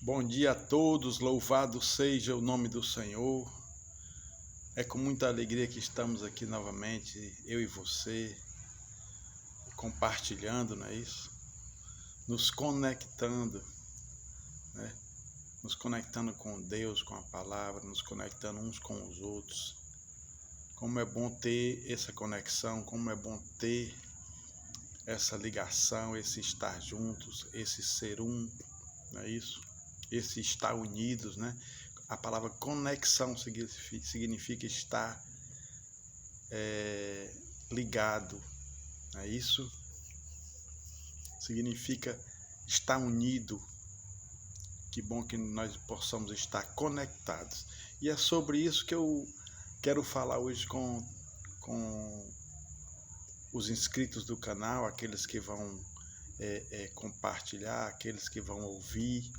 Bom dia a todos, louvado seja o nome do Senhor. É com muita alegria que estamos aqui novamente, eu e você, compartilhando, não é isso? Nos conectando, né? Nos conectando com Deus, com a palavra, nos conectando uns com os outros. Como é bom ter essa conexão, como é bom ter essa ligação, esse estar juntos, esse ser um, não é isso? Esse estar unidos, né? A palavra conexão significa estar ligado, não é isso? Significa estar unido. Que bom que nós possamos estar conectados. E é sobre isso que eu quero falar hoje com os inscritos do canal, aqueles que vão compartilhar, aqueles que vão ouvir.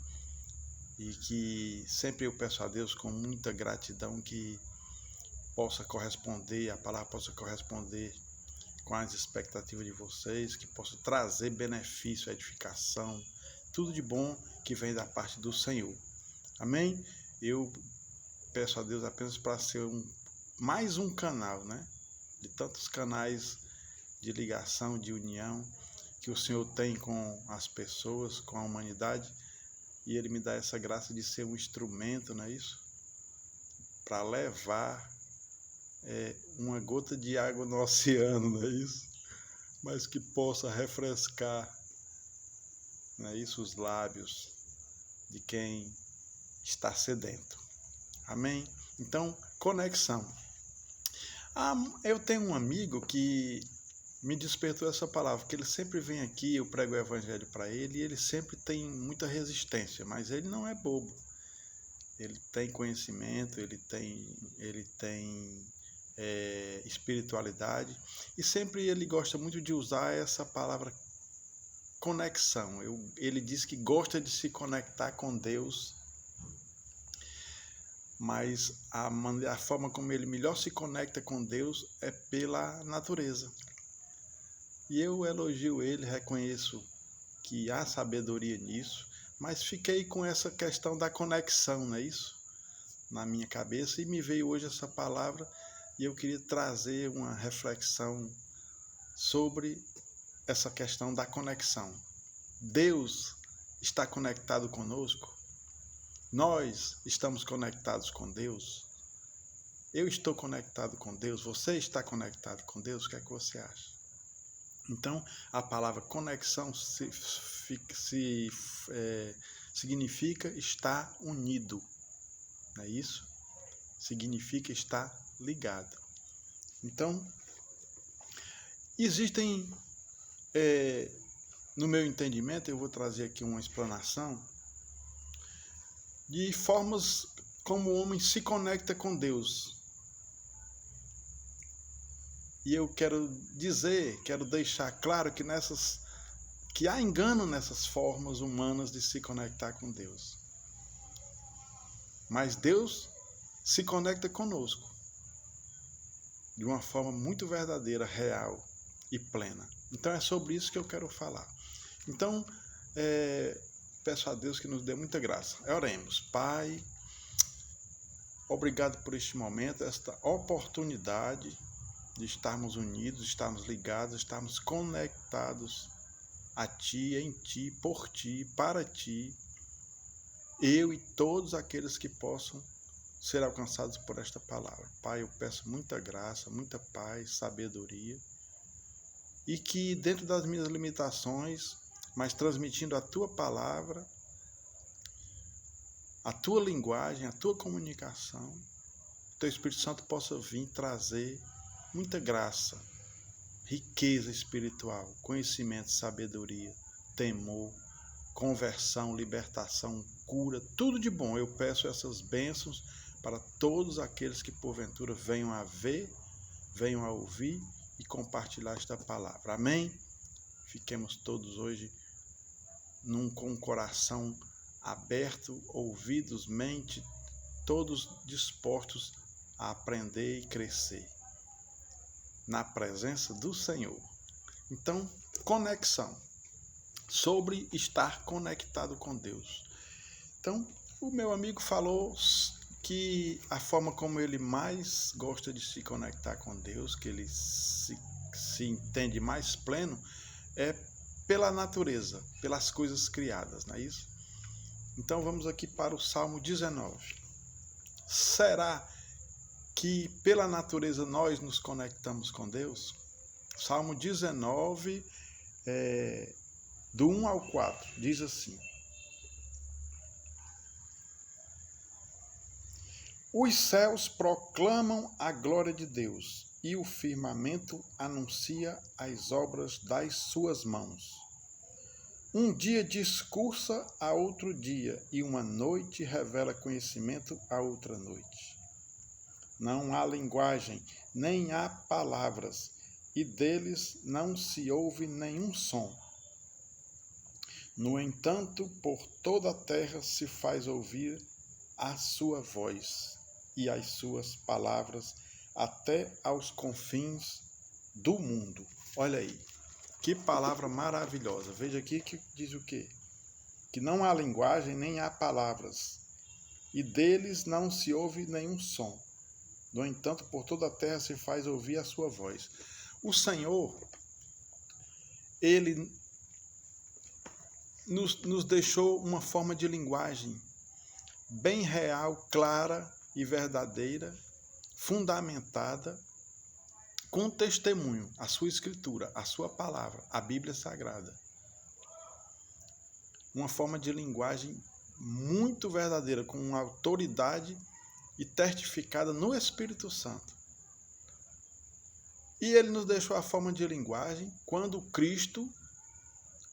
E que sempre eu peço a Deus com muita gratidão que possa corresponder, a palavra possa corresponder com as expectativas de vocês, que possa trazer benefício, edificação, tudo de bom que vem da parte do Senhor. Amém? Eu peço a Deus apenas para ser mais um canal, né? De tantos canais de ligação, de união que o Senhor tem com as pessoas, com a humanidade. E Ele me dá essa graça de ser um instrumento, não é isso? Para levar uma gota de água no oceano, não é isso? Mas que possa refrescar, não é isso? Os lábios de quem está sedento. Amém? Então, conexão. Eu tenho um amigo que me despertou essa palavra, que ele sempre vem aqui, eu prego o evangelho para ele, e ele sempre tem muita resistência, mas ele não é bobo. Ele tem conhecimento, ele tem espiritualidade, e sempre ele gosta muito de usar essa palavra conexão. Ele diz que gosta de se conectar com Deus, mas a forma como ele melhor se conecta com Deus é pela natureza. E eu elogio ele, reconheço que há sabedoria nisso, mas fiquei com essa questão da conexão, não é isso? Na minha cabeça, e me veio hoje essa palavra, e eu queria trazer uma reflexão sobre essa questão da conexão. Deus está conectado conosco? Nós estamos conectados com Deus? Eu estou conectado com Deus? Você está conectado com Deus? O que é que você acha? Então, a palavra conexão significa estar unido, não é isso? Significa estar ligado. Então, existem, no meu entendimento, eu vou trazer aqui uma explanação de formas como o homem se conecta com Deus. E eu quero deixar claro que há engano nessas formas humanas de se conectar com Deus. Mas Deus se conecta conosco de uma forma muito verdadeira, real e plena. Então é sobre isso que eu quero falar. Então, peço a Deus que nos dê muita graça. Oremos. Pai, obrigado por este momento, esta oportunidade de estarmos unidos, estarmos ligados, estarmos conectados a Ti, em Ti, por Ti, para Ti, eu e todos aqueles que possam ser alcançados por esta palavra. Pai, eu peço muita graça, muita paz, sabedoria, e que dentro das minhas limitações, mas transmitindo a Tua palavra, a Tua linguagem, a Tua comunicação, o Teu Espírito Santo possa vir trazer muita graça, riqueza espiritual, conhecimento, sabedoria, temor, conversão, libertação, cura, tudo de bom. Eu peço essas bênçãos para todos aqueles que porventura venham a ver, venham a ouvir e compartilhar esta palavra. Amém? Fiquemos todos hoje com o coração aberto, ouvidos, mente, todos dispostos a aprender e crescer na presença do Senhor. Então, conexão. Sobre estar conectado com Deus. Então, o meu amigo falou que a forma como ele mais gosta de se conectar com Deus, que ele se entende mais pleno, é pela natureza, pelas coisas criadas, não é isso? Então vamos aqui para o Salmo 19. Será que pela natureza nós nos conectamos com Deus? Salmo 19, do 1 ao 4, diz assim: Os céus proclamam a glória de Deus, e o firmamento anuncia as obras das suas mãos. Um dia discursa a outro dia, e uma noite revela conhecimento a outra noite. Não há linguagem, nem há palavras, e deles não se ouve nenhum som. No entanto, por toda a terra se faz ouvir a sua voz e as suas palavras até aos confins do mundo. Olha aí, que palavra maravilhosa. Veja aqui que diz o quê? Que não há linguagem, nem há palavras, e deles não se ouve nenhum som. No entanto, por toda a terra se faz ouvir a sua voz. O Senhor, Ele nos deixou uma forma de linguagem bem real, clara e verdadeira, fundamentada, com testemunho, a sua escritura, a sua palavra, a Bíblia Sagrada. Uma forma de linguagem muito verdadeira, com autoridade e testificada no Espírito Santo. E ele nos deixou a forma de linguagem quando Cristo,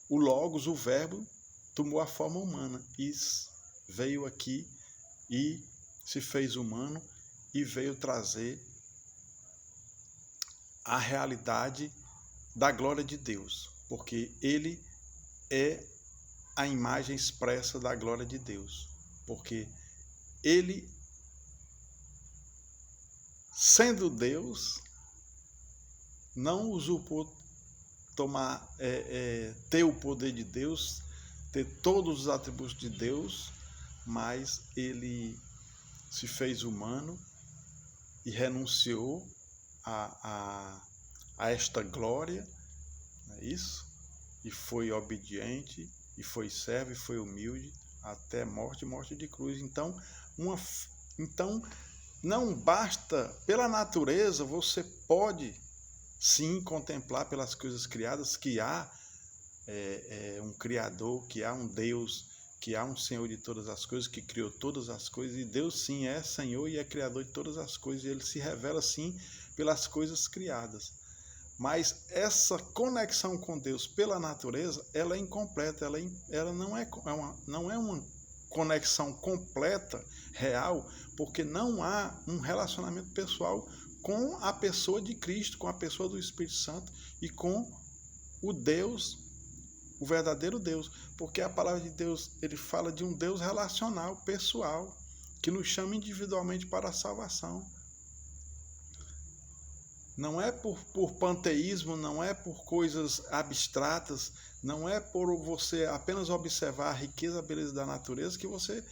o Logos, o Verbo, tomou a forma humana e veio aqui e se fez humano e veio trazer a realidade da glória de Deus, porque ele é a imagem expressa da glória de Deus, porque ele, sendo Deus, não usurpou ter o poder de Deus, ter todos os atributos de Deus, mas ele se fez humano e renunciou a esta glória, não é isso? E foi obediente, e foi servo, e foi humilde, até morte de cruz. Então, não basta, pela natureza, você pode sim contemplar pelas coisas criadas que há um Criador, que há um Deus, que há um Senhor de todas as coisas, que criou todas as coisas, e Deus sim é Senhor e é Criador de todas as coisas, e Ele se revela sim pelas coisas criadas. Mas essa conexão com Deus pela natureza, ela é incompleta, ela não é uma conexão completa, real, porque não há um relacionamento pessoal com a pessoa de Cristo, com a pessoa do Espírito Santo e com o Deus, o verdadeiro Deus, porque a palavra de Deus, ele fala de um Deus relacional, pessoal, que nos chama individualmente para a salvação. Não é por panteísmo, não é por coisas abstratas, não é por você apenas observar a riqueza, a beleza da natureza que você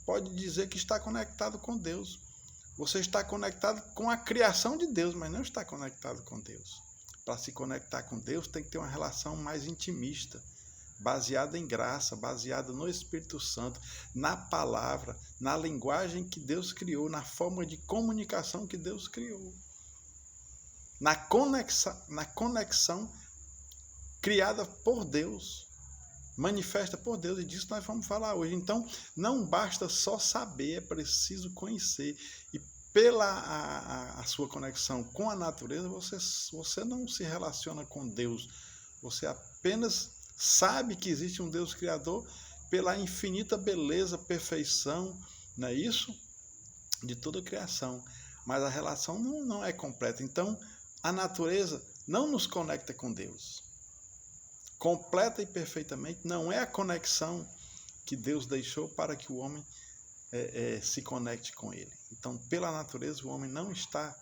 pode dizer que está conectado com Deus. Você está conectado com a criação de Deus, mas não está conectado com Deus. Para se conectar com Deus, tem que ter uma relação mais intimista, baseada em graça, baseada no Espírito Santo, na palavra, na linguagem que Deus criou, na forma de comunicação que Deus criou. Na conexão criada por Deus, manifesta por Deus, e disso nós vamos falar hoje. Então, não basta só saber, é preciso conhecer. E pela a sua conexão com a natureza, você não se relaciona com Deus, você apenas sabe que existe um Deus Criador pela infinita beleza, perfeição, não é isso? De toda a criação. Mas a relação não é completa. Então, a natureza não nos conecta com Deus. Completa e perfeitamente não é a conexão que Deus deixou para que o homem se conecte com Ele. Então, pela natureza, o homem não está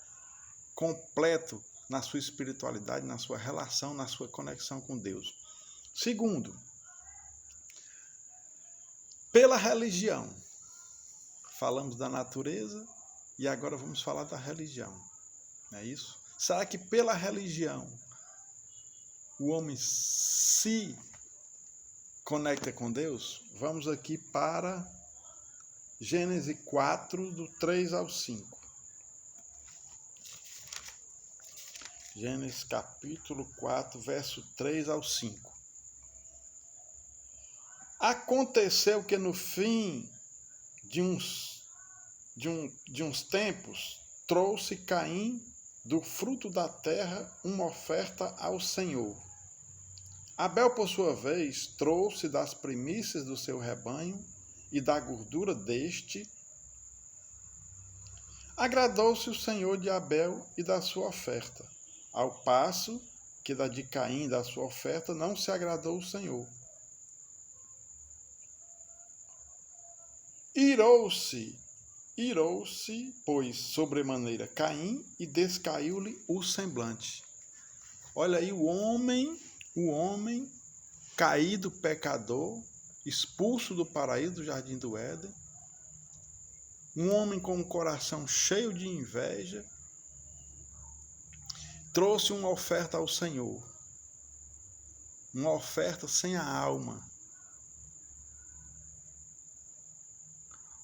completo na sua espiritualidade, na sua relação, na sua conexão com Deus. Segundo, Pela religião. Falamos da natureza e agora vamos falar da religião. Não é isso? Será que pela religião o homem se conecta com Deus? Vamos aqui para Gênesis 4, do 3 ao 5. Gênesis capítulo 4, verso 3 ao 5. Aconteceu que no fim de uns tempos, trouxe Caim do fruto da terra uma oferta ao Senhor. Abel, por sua vez, trouxe das primícias do seu rebanho e da gordura deste. Agradou-se o Senhor de Abel e da sua oferta, ao passo que da de Caim e da sua oferta não se agradou o Senhor. Irou-se, pois, sobremaneira Caim e descaiu-lhe o semblante. Olha aí o homem caído, pecador, expulso do paraíso, do jardim do Éden, um homem com um coração cheio de inveja, trouxe uma oferta ao Senhor, uma oferta sem a alma,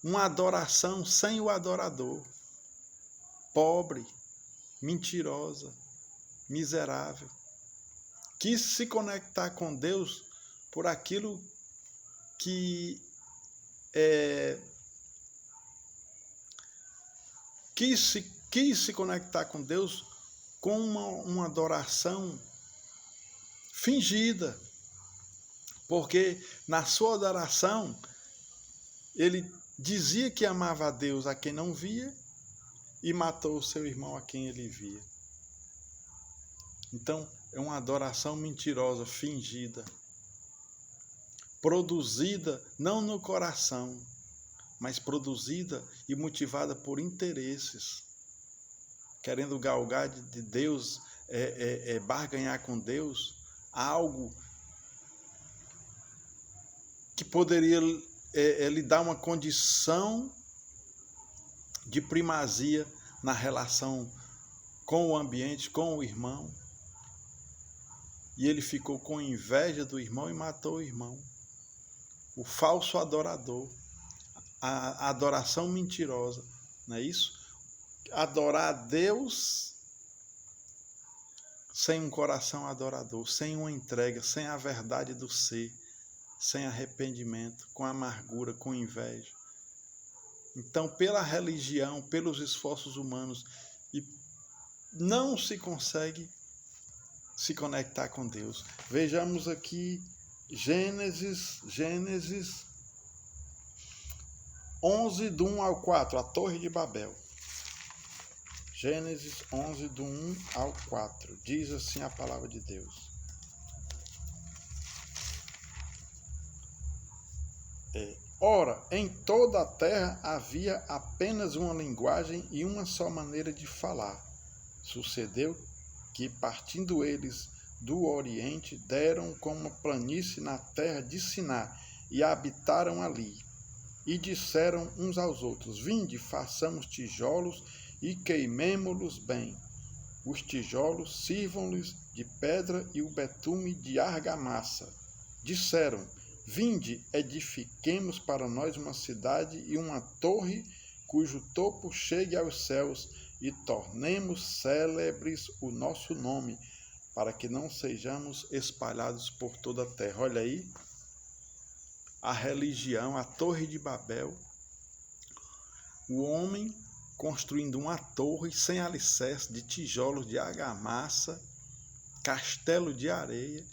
uma adoração sem o adorador, pobre, mentirosa, miserável. Quis se conectar com Deus por aquilo que quis se conectar com Deus com uma adoração fingida, porque na sua adoração ele dizia que amava a Deus a quem não via e matou o seu irmão a quem ele via. Então, é uma adoração mentirosa, fingida, produzida não no coração, mas produzida e motivada por interesses, querendo galgar de Deus, barganhar com Deus algo que poderia lhe dar uma condição de primazia na relação com o ambiente, com o irmão. E ele ficou com inveja do irmão e matou o irmão. O falso adorador, a adoração mentirosa, não é isso? Adorar a Deus sem um coração adorador, sem uma entrega, sem a verdade do ser, sem arrependimento, com amargura, com inveja. Então, pela religião, pelos esforços humanos, não se consegue se conectar com Deus. Vejamos aqui Gênesis 11, do 1 ao 4, a Torre de Babel. Gênesis 11, do 1 ao 4. Diz assim a palavra de Deus. Ora, em toda a terra havia apenas uma linguagem e uma só maneira de falar. Sucedeu que, partindo eles do Oriente, deram com uma planície na terra de Siná e habitaram ali. E disseram uns aos outros: Vinde, façamos tijolos e queimemo-los bem. Os tijolos sirvam-lhes de pedra e o betume de argamassa. Disseram: Vinde, edifiquemos para nós uma cidade e uma torre cujo topo chegue aos céus, e tornemos célebres o nosso nome, para que não sejamos espalhados por toda a terra. Olha aí, a religião, a Torre de Babel, o homem construindo uma torre sem alicerce, de tijolos de argamassa, castelo de areia,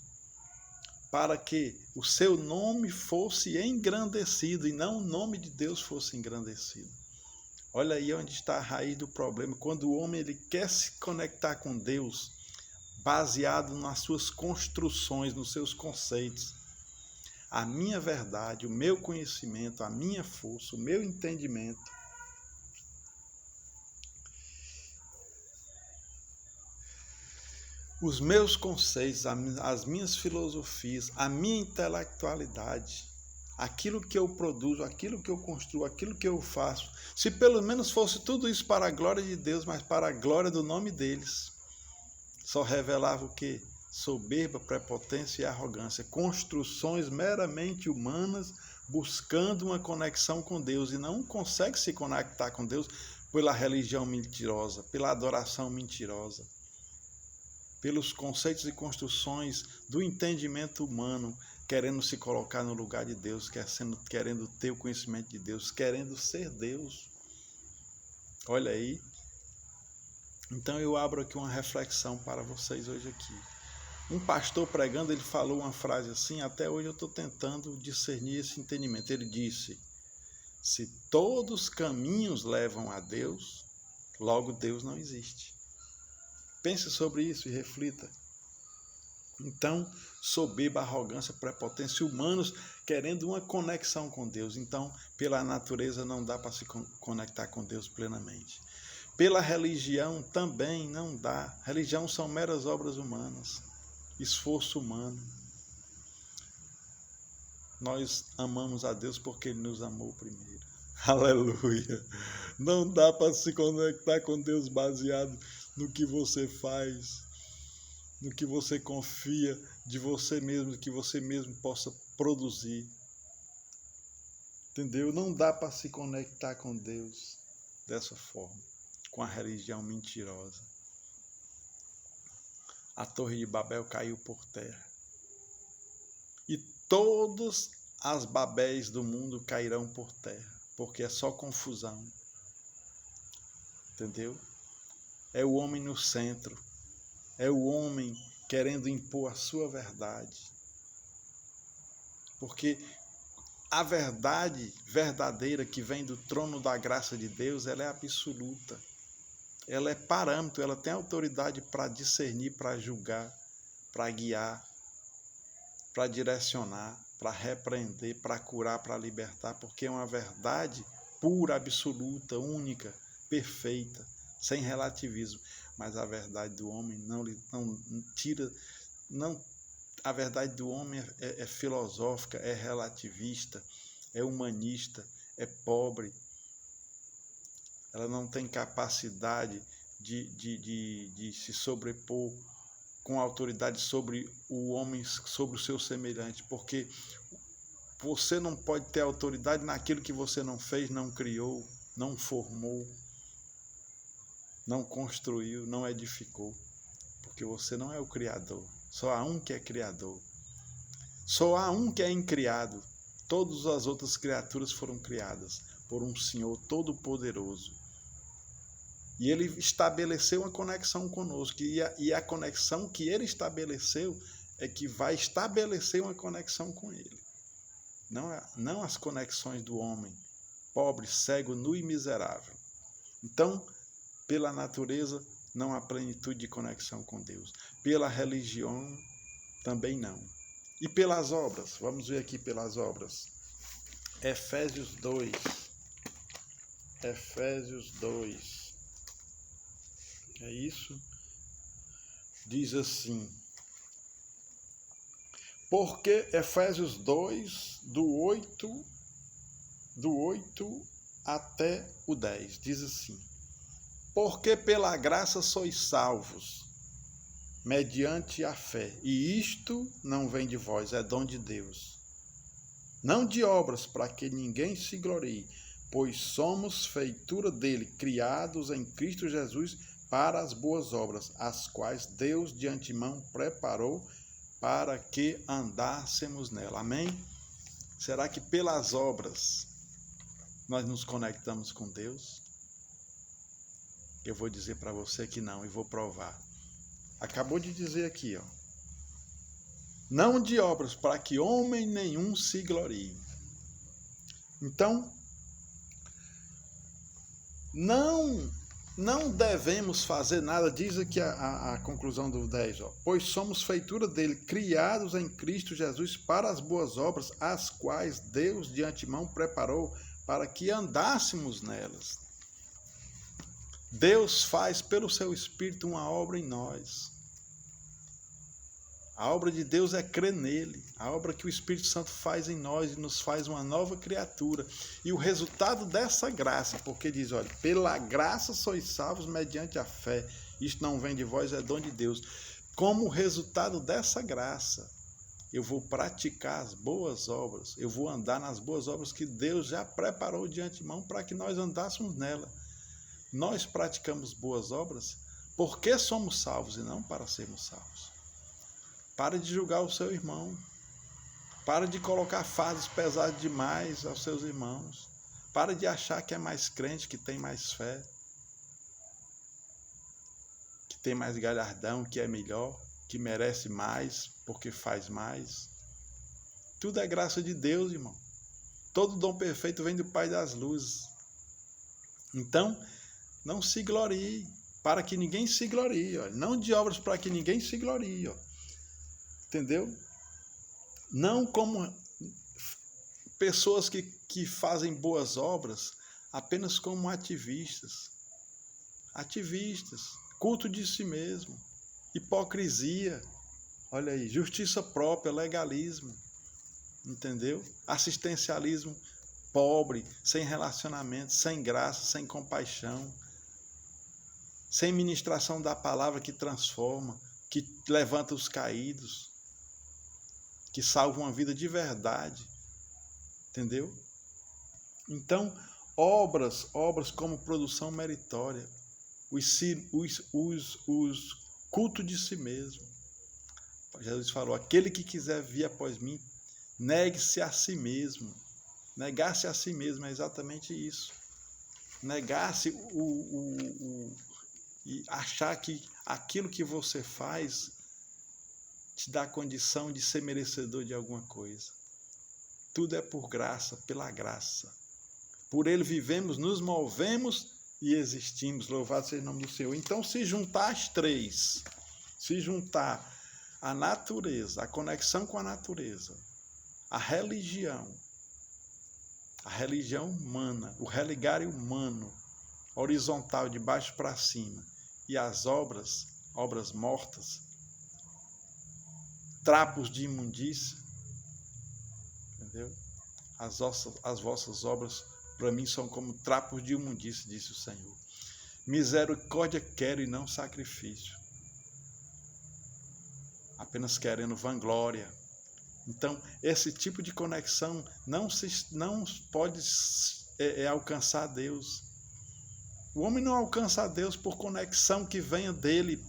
para que o seu nome fosse engrandecido e não o nome de Deus fosse engrandecido. Olha aí onde está a raiz do problema. Quando o homem ele quer se conectar com Deus, baseado nas suas construções, nos seus conceitos, a minha verdade, o meu conhecimento, a minha força, o meu entendimento, os meus conceitos, as minhas filosofias, a minha intelectualidade, aquilo que eu produzo, aquilo que eu construo, aquilo que eu faço, se pelo menos fosse tudo isso para a glória de Deus, mas para a glória do nome deles, só revelava o quê? Soberba, prepotência e arrogância, construções meramente humanas, buscando uma conexão com Deus, e não consegue se conectar com Deus pela religião mentirosa, pela adoração mentirosa, pelos conceitos e construções do entendimento humano, querendo se colocar no lugar de Deus, querendo ter o conhecimento de Deus, querendo ser Deus. Olha aí. Então eu abro aqui uma reflexão para vocês hoje aqui. Um pastor pregando, ele falou uma frase assim, até hoje eu estou tentando discernir esse entendimento. Ele disse: se todos os caminhos levam a Deus, logo Deus não existe. Pense sobre isso e reflita. Então, soberba, arrogância, prepotência, humanos querendo uma conexão com Deus. Então, pela natureza não dá para se conectar com Deus plenamente. Pela religião também não dá. Religião são meras obras humanas, esforço humano. Nós amamos a Deus porque Ele nos amou primeiro. Aleluia! Não dá para se conectar com Deus baseado no que você faz, no que você confia de você mesmo, no que você mesmo possa produzir. Entendeu? Não dá para se conectar com Deus dessa forma, com a religião mentirosa. A Torre de Babel caiu por terra. E todas as Babéis do mundo cairão por terra, porque é só confusão. Entendeu? É o homem no centro. É o homem querendo impor a sua verdade. Porque a verdade verdadeira que vem do trono da graça de Deus, ela é absoluta. Ela é parâmetro, ela tem autoridade para discernir, para julgar, para guiar, para direcionar, para repreender, para curar, para libertar, porque é uma verdade pura, absoluta, única, perfeita, sem relativismo. Mas a verdade do homem não tira, a verdade do homem é filosófica, é relativista, é humanista, é pobre. Ela não tem capacidade de se sobrepor com autoridade sobre o homem, sobre o seu semelhante, porque você não pode ter autoridade naquilo que você não fez, não criou, não formou, não construiu, não edificou, porque você não é o Criador. Só há um que é Criador. Só há um que é incriado. Todas as outras criaturas foram criadas por um Senhor todo-poderoso. E Ele estabeleceu uma conexão conosco. E a conexão que Ele estabeleceu é que vai estabelecer uma conexão com Ele. Não as conexões do homem, pobre, cego, nu e miserável. Então, pela natureza, não há plenitude de conexão com Deus. Pela religião, também não. E pelas obras? Vamos ver aqui pelas obras. Efésios 2. Efésios 2. É isso? Diz assim. Porque Efésios 2, do 8 até o 10, diz assim. Porque pela graça sois salvos, mediante a fé. E isto não vem de vós, é dom de Deus. Não de obras, para que ninguém se glorie, pois somos feitura dele, criados em Cristo Jesus para as boas obras, as quais Deus de antemão preparou para que andássemos nela. Amém? Será que pelas obras nós nos conectamos com Deus? Eu vou dizer para você que não, e vou provar. Acabou de dizer aqui, ó. Não de obras, para que homem nenhum se glorie. Então, não devemos fazer nada, diz aqui a conclusão do 10, ó. Pois somos feitura dele, criados em Cristo Jesus para as boas obras, as quais Deus de antemão preparou para que andássemos nelas. Deus faz pelo seu Espírito uma obra em nós. A obra de Deus é crer nele. A obra que o Espírito Santo faz em nós e nos faz uma nova criatura. E o resultado dessa graça, porque diz, olha, pela graça sois salvos mediante a fé. Isto não vem de vós, é dom de Deus. Como resultado dessa graça, eu vou praticar as boas obras. Eu vou andar nas boas obras que Deus já preparou de antemão para que nós andássemos nela. Nós praticamos boas obras porque somos salvos e não para sermos salvos. Pare de julgar o seu irmão. Pare de colocar fardos pesados demais aos seus irmãos. Pare de achar que é mais crente, que tem mais fé, que tem mais galhardão, que é melhor, que merece mais porque faz mais. Tudo é graça de Deus, irmão. Todo dom perfeito vem do Pai das luzes. Então, não se glorie, para que ninguém se glorie. Ó. Não de obras para que ninguém se glorie. Ó. Entendeu? Não como pessoas que fazem boas obras apenas como ativistas. Ativistas, culto de si mesmo, hipocrisia, olha aí, justiça própria, legalismo, entendeu? Assistencialismo pobre, sem relacionamento, sem graça, sem compaixão, sem ministração da palavra que transforma, que levanta os caídos, que salva uma vida de verdade, entendeu? Então, obras como produção meritória, os cultos de si mesmo. Jesus falou, aquele que quiser vir após mim, negue-se a si mesmo. Negar-se a si mesmo é exatamente isso. Negar-se e achar que aquilo que você faz te dá condição de ser merecedor de alguma coisa. Tudo é por graça, pela graça. Por ele vivemos, nos movemos e existimos. Louvado seja o nome do Senhor. Então, se juntar as três, se juntar a natureza, a conexão com a natureza, a religião humana, o religário humano, horizontal, de baixo para cima, e as obras mortas, trapos de imundícia, entendeu? As vossas obras para mim são como trapos de imundícia, disse o Senhor. Misericórdia quero e não sacrifício. Apenas querendo vanglória. Então, esse tipo de conexão não pode alcançar Deus. O homem não alcança Deus por conexão que venha dele,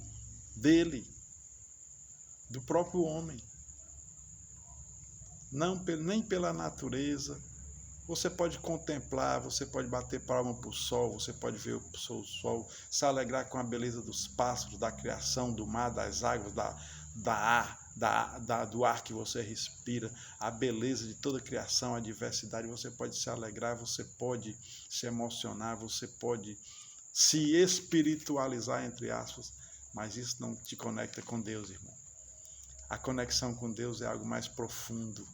do próprio homem. Não, nem pela natureza. Você pode contemplar, você pode bater palma para o sol, você pode ver o sol, se alegrar com a beleza dos pássaros, da criação, do mar, das águas, do ar que você respira, a beleza de toda a criação, a diversidade. Você pode se alegrar, você pode se emocionar, você pode se espiritualizar, entre aspas, mas isso não te conecta com Deus, irmão. A conexão com Deus é algo mais profundo.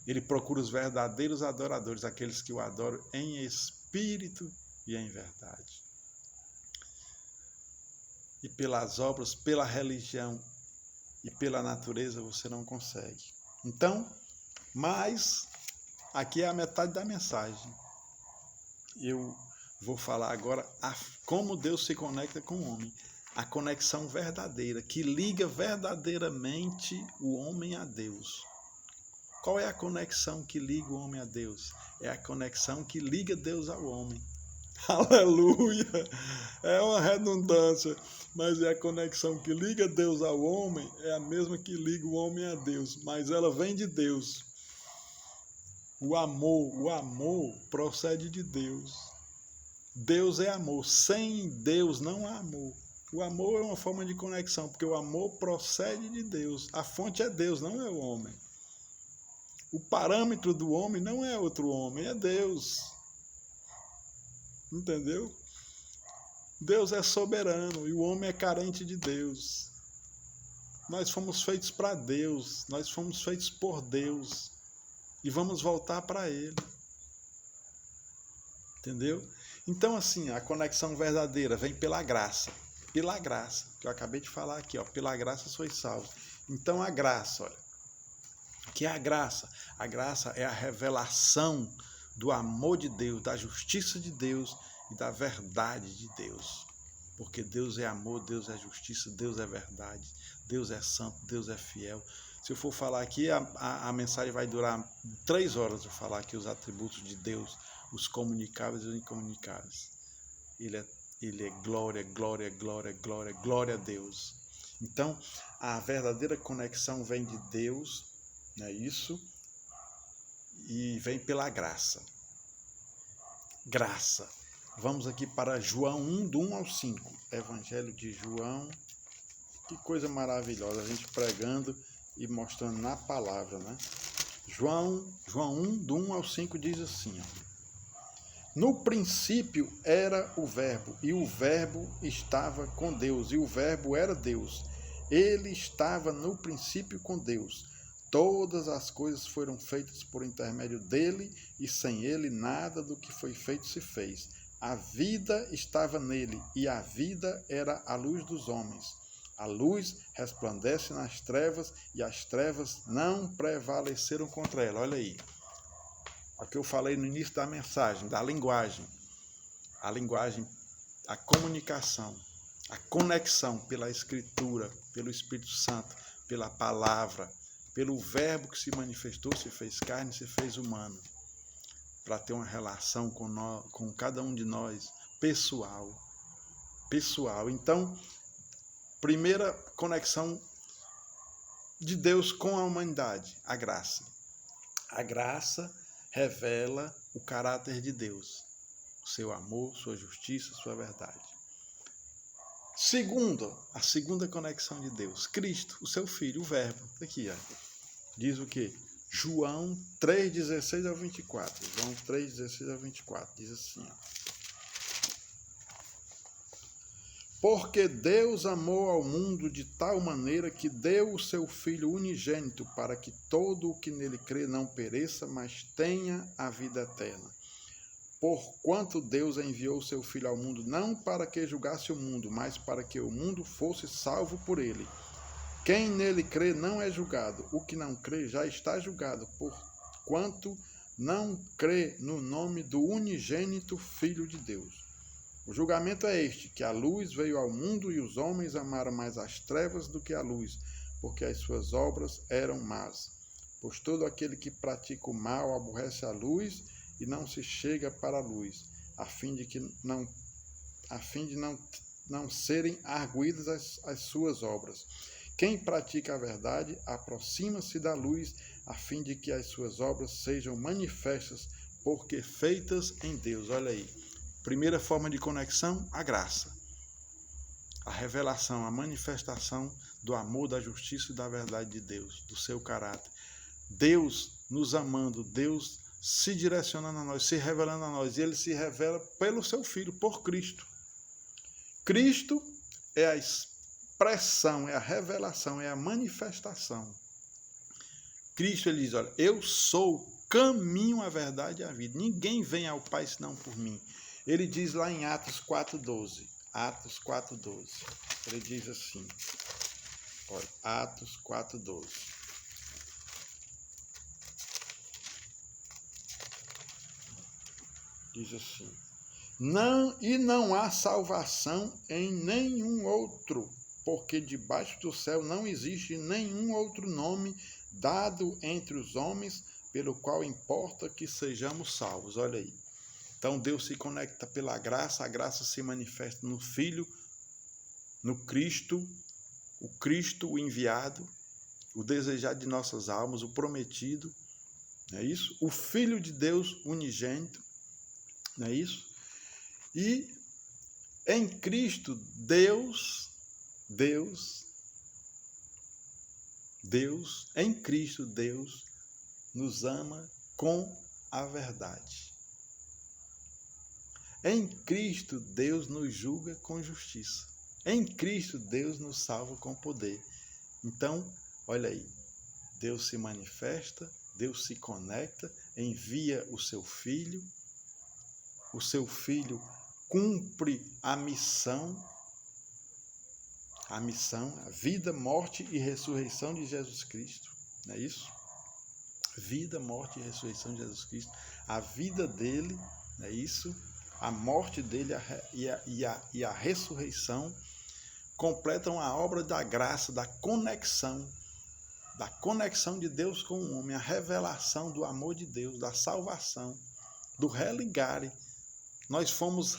Ele procura os verdadeiros adoradores, aqueles que o adoram em espírito e em verdade. E pelas obras, pela religião e pela natureza você não consegue. Então, mas aqui é a metade da mensagem. Eu vou falar agora como Deus se conecta com o homem. A conexão verdadeira, que liga verdadeiramente o homem a Deus. Qual é a conexão que liga o homem a Deus? É a conexão que liga Deus ao homem. Aleluia! É uma redundância, mas é a conexão que liga Deus ao homem, é a mesma que liga o homem a Deus, mas ela vem de Deus. O amor procede de Deus. Deus é amor. Sem Deus não há amor. O amor é uma forma de conexão, porque o amor procede de Deus. A fonte é Deus, não é o homem. O parâmetro do homem não é outro homem, é Deus. Entendeu? Deus é soberano e o homem é carente de Deus. Nós fomos feitos para Deus, nós fomos feitos por Deus e vamos voltar para Ele. Entendeu? Então, assim, a conexão verdadeira vem pela graça, que eu acabei de falar aqui, ó, pela graça sois salvos. Então a graça, olha, que é a graça? A graça é a revelação do amor de Deus, da justiça de Deus e da verdade de Deus. Porque Deus é amor, Deus é justiça, Deus é verdade, Deus é santo, Deus é fiel. Se eu for falar aqui, a mensagem vai durar 3 horas, eu falar aqui os atributos de Deus, os comunicáveis e os incomunicáveis. Ele é glória, glória, glória, glória, glória a Deus. Então, a verdadeira conexão vem de Deus, não é isso? E vem pela graça. Graça. Vamos aqui para João 1, do 1 ao 5. Evangelho de João. Que coisa maravilhosa, a gente pregando e mostrando na palavra, né? João 1, do 1 ao 5 diz assim, ó. No princípio era o Verbo, e o Verbo estava com Deus, e o Verbo era Deus. Ele estava no princípio com Deus. Todas as coisas foram feitas por intermédio dele, e sem ele nada do que foi feito se fez. A vida estava nele, e a vida era a luz dos homens. A luz resplandece nas trevas, e as trevas não prevaleceram contra ela. Olha aí. O que eu falei no início da mensagem, da linguagem. A linguagem, a comunicação, a conexão pela Escritura, pelo Espírito Santo, pela palavra, pelo Verbo que se manifestou, se fez carne, se fez humano, para ter uma relação com cada um de nós, pessoal. Então, primeira conexão de Deus com a humanidade, a graça. A graça revela o caráter de Deus, o seu amor, sua justiça, sua verdade. A segunda conexão de Deus, Cristo, o seu Filho, o Verbo. Aqui, ó, diz o quê? João 3,16 ao 24. João 3,16 ao 24, diz assim, ó. Porque Deus amou ao mundo de tal maneira que deu o seu Filho unigênito para que todo o que nele crê não pereça, mas tenha a vida eterna. Porquanto Deus enviou o seu Filho ao mundo não para que julgasse o mundo, mas para que o mundo fosse salvo por ele. Quem nele crê não é julgado, o que não crê já está julgado, porquanto não crê no nome do unigênito Filho de Deus. O julgamento é este, que a luz veio ao mundo e os homens amaram mais as trevas do que a luz, porque as suas obras eram más. Pois todo aquele que pratica o mal aborrece a luz e não se chega para a luz, a fim de não serem arguidas as suas obras. Quem pratica a verdade aproxima-se da luz, a fim de que as suas obras sejam manifestas, porque feitas em Deus. Olha aí. Primeira forma de conexão, a graça. A revelação, a manifestação do amor, da justiça e da verdade de Deus, do seu caráter. Deus nos amando, Deus se direcionando a nós, se revelando a nós. E ele se revela pelo seu Filho, por Cristo. Cristo é a expressão, é a revelação, é a manifestação. Cristo, ele diz, olha, eu sou o caminho, a verdade e a vida. Ninguém vem ao Pai senão por mim. Ele diz lá em Atos 4,12. Atos 4,12. Ele diz assim. Olha, Atos 4,12. Diz assim. Não há salvação em nenhum outro, porque debaixo do céu não existe nenhum outro nome dado entre os homens, pelo qual importa que sejamos salvos. Olha aí. Então Deus se conecta pela graça, a graça se manifesta no Filho, no Cristo, o Cristo, o enviado, o desejado de nossas almas, o prometido, não é isso? O Filho de Deus unigênito, não é isso? E em Cristo, em Cristo, Deus nos ama com a verdade. Em Cristo, Deus nos julga com justiça. Em Cristo, Deus nos salva com poder. Então, olha aí, Deus se manifesta, Deus se conecta, envia o seu Filho cumpre a missão a missão, a vida, morte e ressurreição de Jesus Cristo, não é isso? Vida, morte e ressurreição de Jesus Cristo, a vida dele, não é isso? A morte dele e a ressurreição completam a obra da graça, da conexão de Deus com o homem, a revelação do amor de Deus, da salvação, do religare. Nós fomos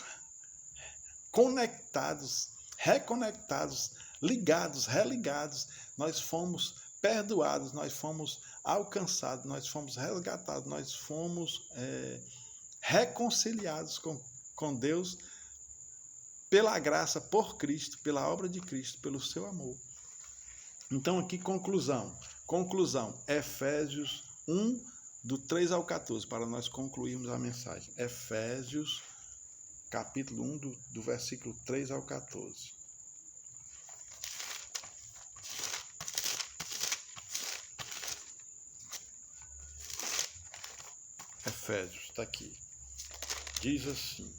conectados, reconectados, ligados, religados, nós fomos perdoados, nós fomos alcançados, nós fomos resgatados, nós fomos reconciliados com Deus pela graça, por Cristo, pela obra de Cristo, pelo seu amor. Então aqui conclusão, Efésios 1, do 3 ao 14, para nós concluirmos a mensagem. Efésios, capítulo 1, do versículo 3 ao 14. Efésios, está aqui. Diz assim: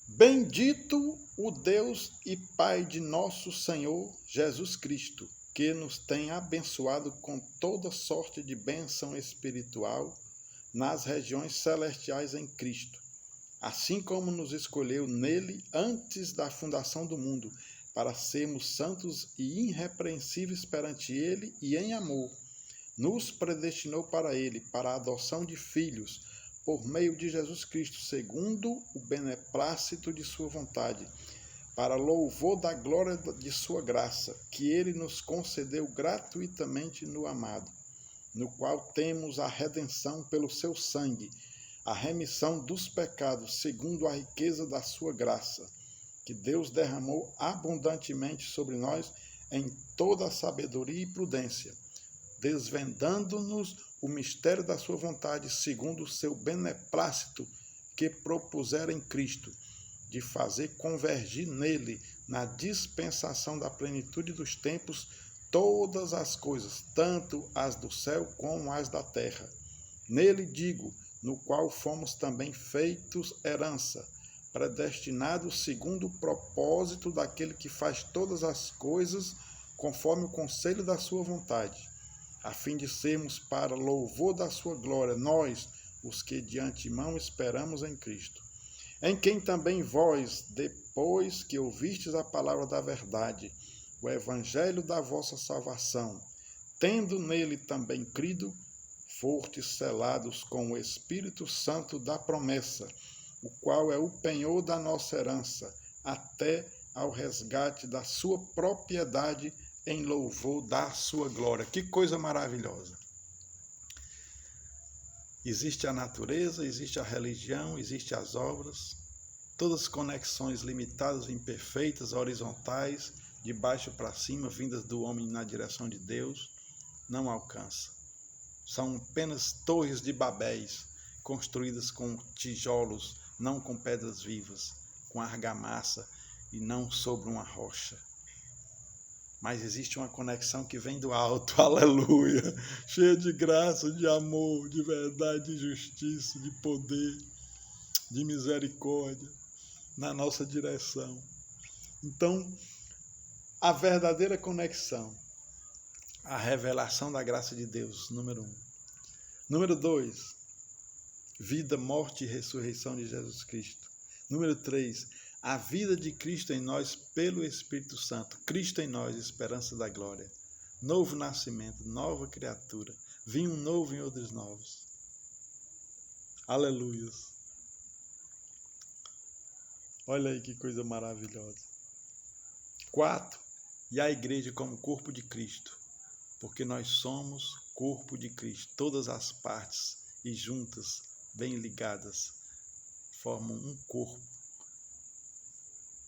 Bendito o Deus e Pai de nosso Senhor Jesus Cristo, que nos tem abençoado com toda sorte de bênção espiritual nas regiões celestiais em Cristo, assim como nos escolheu nele antes da fundação do mundo, para sermos santos e irrepreensíveis perante ele e em amor. Nos predestinou para ele, para a adoção de filhos, por meio de Jesus Cristo, segundo o beneplácito de sua vontade, para louvor da glória de sua graça, que ele nos concedeu gratuitamente no amado, no qual temos a redenção pelo seu sangue, a remissão dos pecados, segundo a riqueza da sua graça, que Deus derramou abundantemente sobre nós em toda a sabedoria e prudência, desvendando-nos o mistério da sua vontade, segundo o seu beneplácito que propusera em Cristo, de fazer convergir nele, na dispensação da plenitude dos tempos, todas as coisas, tanto as do céu como as da terra. Nele digo, no qual fomos também feitos herança, predestinados segundo o propósito daquele que faz todas as coisas conforme o conselho da sua vontade, a fim de sermos para louvor da sua glória, nós, os que de antemão esperamos em Cristo, em quem também vós, depois que ouvistes a palavra da verdade, o evangelho da vossa salvação, tendo nele também crido, fostes selados com o Espírito Santo da promessa, o qual é o penhor da nossa herança, até ao resgate da sua propriedade, em louvor da sua glória. Que coisa maravilhosa! Existe a natureza, existe a religião, existe as obras, todas conexões limitadas, imperfeitas, horizontais, de baixo para cima, vindas do homem na direção de Deus, não alcança. São apenas torres de Babéis, construídas com tijolos, não com pedras vivas, com argamassa e não sobre uma rocha. Mas existe uma conexão que vem do alto, aleluia, cheia de graça, de amor, de verdade, de justiça, de poder, de misericórdia, na nossa direção. Então, a verdadeira conexão, a revelação da graça de Deus, número 1. Número 2, vida, morte e ressurreição de Jesus Cristo. Número 3, a vida de Cristo em nós pelo Espírito Santo. Cristo em nós, esperança da glória. Novo nascimento, nova criatura. Vinho novo em odres novos. Aleluias. Olha aí que coisa maravilhosa. 4, e a igreja como corpo de Cristo. Porque nós somos corpo de Cristo. Todas as partes e juntas, bem ligadas, formam um corpo.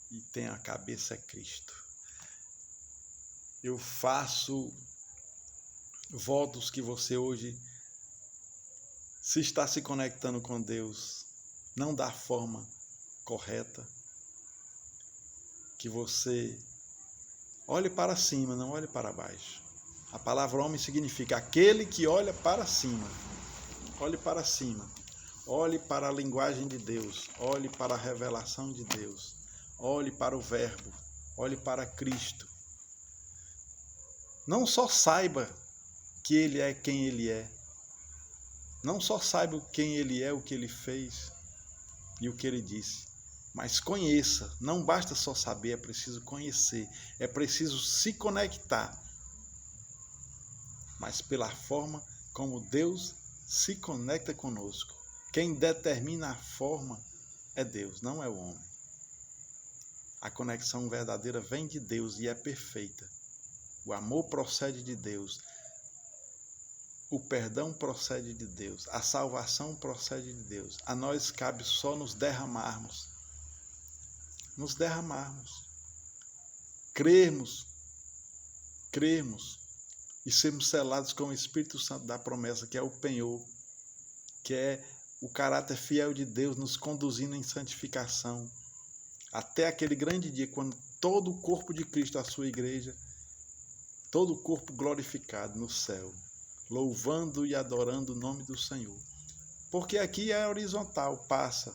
E tem a cabeça é Cristo. Eu faço votos que você hoje, se está se conectando com Deus, não da forma correta, que você olhe para cima, não olhe para baixo. A palavra homem significa aquele que olha para cima. Olhe para cima. Olhe para a linguagem de Deus, olhe para a revelação de Deus, olhe para o Verbo, olhe para Cristo. Não só saiba que Ele é quem Ele é, não só saiba quem Ele é, o que Ele fez e o que Ele disse, mas conheça. Não basta só saber, é preciso conhecer, é preciso se conectar, mas pela forma como Deus se conecta conosco. Quem determina a forma é Deus, não é o homem. A conexão verdadeira vem de Deus e é perfeita. O amor procede de Deus. O perdão procede de Deus. A salvação procede de Deus. A nós cabe só nos derramarmos. Nos derramarmos. Crermos e sermos selados com o Espírito Santo da promessa, que é o penhor, que é o caráter fiel de Deus nos conduzindo em santificação, até aquele grande dia, quando todo o corpo de Cristo, a sua igreja, todo o corpo glorificado no céu, louvando e adorando o nome do Senhor. Porque aqui é horizontal, passa,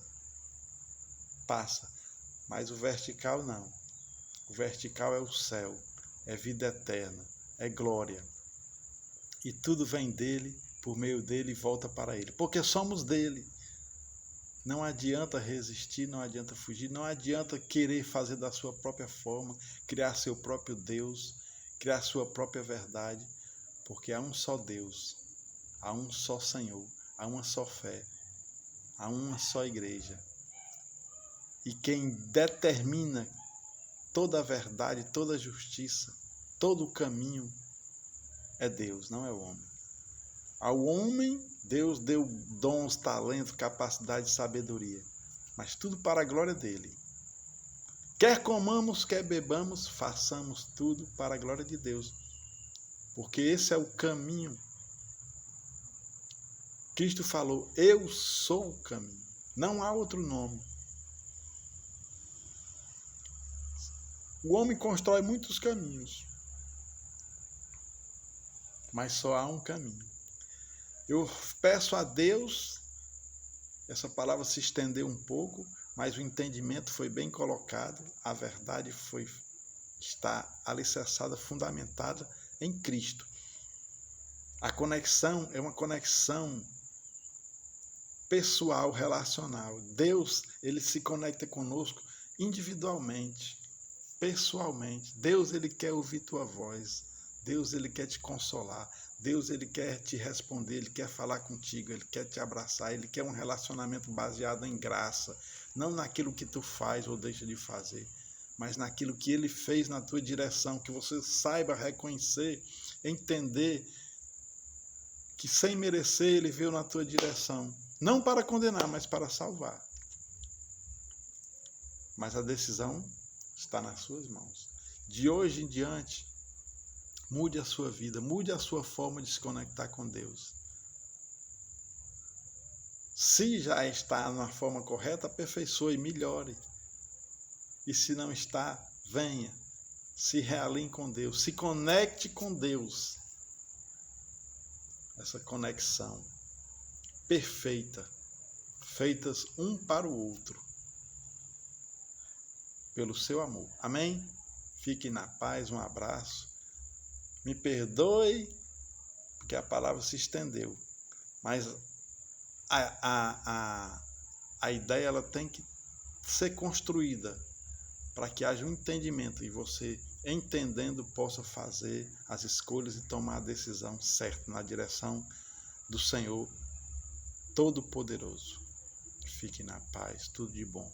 mas o vertical não. O vertical é o céu, é vida eterna, é glória. E tudo vem dele, por meio dele e volta para ele. Porque somos dele. Não adianta resistir, não adianta fugir, não adianta querer fazer da sua própria forma, criar seu próprio Deus, criar sua própria verdade, porque há um só Deus, há um só Senhor, há uma só fé, há uma só igreja. E quem determina toda a verdade, toda a justiça, todo o caminho é Deus, não é o homem. Ao homem, Deus deu dons, talentos, capacidade e sabedoria, mas tudo para a glória dele. Quer comamos, quer bebamos, façamos tudo para a glória de Deus, porque esse é o caminho. Cristo falou, eu sou o caminho, não há outro nome. O homem constrói muitos caminhos, mas só há um caminho. Eu peço a Deus, essa palavra se estendeu um pouco, mas o entendimento foi bem colocado, a verdade está alicerçada, fundamentada em Cristo. A conexão é uma conexão pessoal, relacional. Deus, ele se conecta conosco individualmente, pessoalmente. Deus, ele quer ouvir tua voz. Deus, ele quer te consolar. Deus, ele quer te responder, ele quer falar contigo, ele quer te abraçar, ele quer um relacionamento baseado em graça, não naquilo que tu faz ou deixa de fazer, mas naquilo que ele fez na tua direção, que você saiba reconhecer, entender que sem merecer ele veio na tua direção, não para condenar, mas para salvar. Mas a decisão está nas suas mãos. De hoje em diante, mude a sua vida, mude a sua forma de se conectar com Deus. Se já está na forma correta, aperfeiçoe, melhore. E se não está, venha, se realinhe com Deus, se conecte com Deus. Essa conexão perfeita, feitas um para o outro, pelo seu amor. Amém? Fique na paz, um abraço. Me perdoe, porque a palavra se estendeu, mas a ideia ela tem que ser construída para que haja um entendimento e você, entendendo, possa fazer as escolhas e tomar a decisão certa na direção do Senhor Todo-Poderoso. Fique na paz, tudo de bom.